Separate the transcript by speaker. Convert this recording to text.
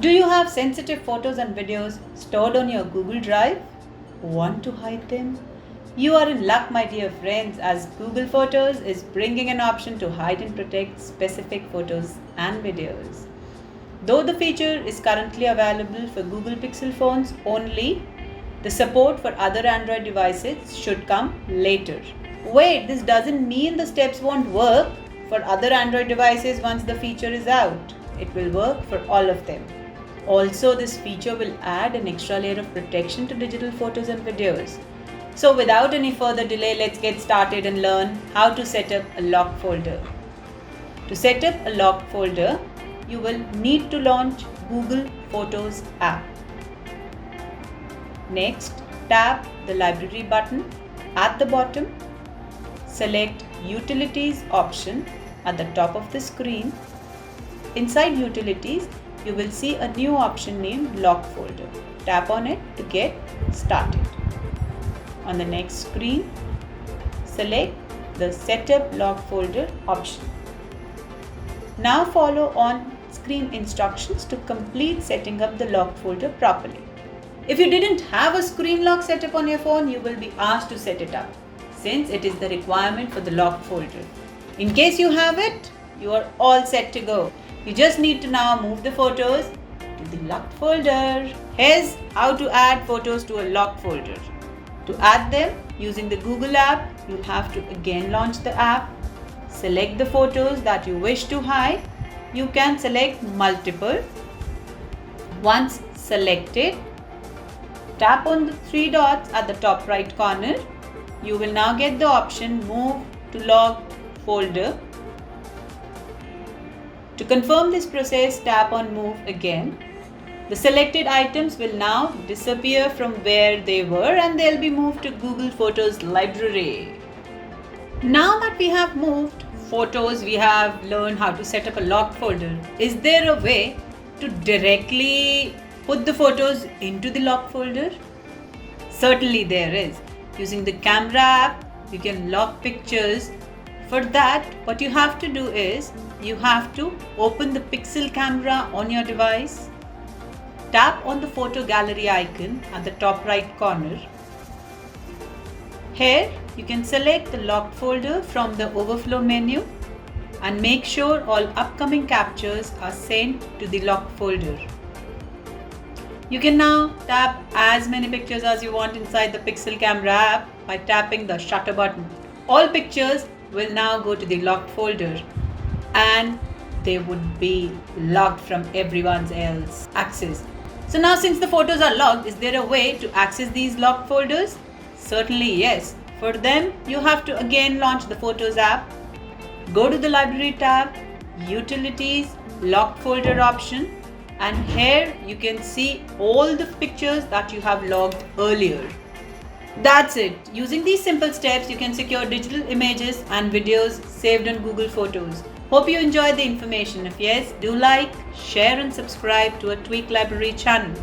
Speaker 1: Do you have sensitive photos and videos stored on your Google Drive? Want to hide them? You are in luck, my dear friends, as Google Photos is bringing an option to hide and protect specific photos and videos. Though the feature is currently available for Google Pixel phones only, the support for other Android devices should come later. Wait, this doesn't mean the steps won't work for other Android devices once the feature is out. It will work for all of them. Also, this feature will add an extra layer of protection to digital photos and videos. So without any further delay, let's get started and learn how to set up a locked folder. To set up a locked folder, you will need to launch Google Photos app. Next, tap the library button at the bottom. Select Utilities option at the top of the screen. Inside Utilities, you will see a new option named Lock Folder. Tap on it to get started. On the next screen, select the Setup Lock Folder option. Now follow on-screen instructions to complete setting up the locked folder properly. If you didn't have a screen lock set up on your phone, you will be asked to set it up, since it is the requirement for the locked folder. In case you have it, you are all set to go. You just need to now move the photos to the locked folder. Here's how to add photos to a locked folder. To add them using the Google app, you'll have to again launch the app. Select the photos that you wish to hide. You can select multiple. Once selected, tap on the three dots at the top right corner. You will now get the option Move to Locked Folder. To confirm this process, tap on Move again. The selected items will now disappear from where they were and they'll be moved to Google Photos library. Now that we have moved photos, we have learned how to set up a locked folder. Is there a way to directly put the photos into the locked folder? Certainly there is. Using the camera app, you can lock pictures. For that, what you have to do is, you have to open the Pixel camera on your device. Tap on the photo gallery icon at the top right corner. Here, you can select the locked folder from the overflow menu and make sure all upcoming captures are sent to the locked folder. You can now tap as many pictures as you want inside the Pixel camera app by tapping the shutter button. All pictures will now go to the locked folder and they would be locked from everyone else's access. So now, since the photos are locked, is there a way to access these locked folders? Certainly yes. For them, you have to again launch the Photos app. Go to the Library tab, Utilities, Locked Folder option, and here you can see all the pictures that you have logged earlier. That's it. Using these simple steps, you can secure digital images and videos saved on Google Photos. Hope you enjoyed the information. If yes, do like, share and subscribe to our Tweak Library channel.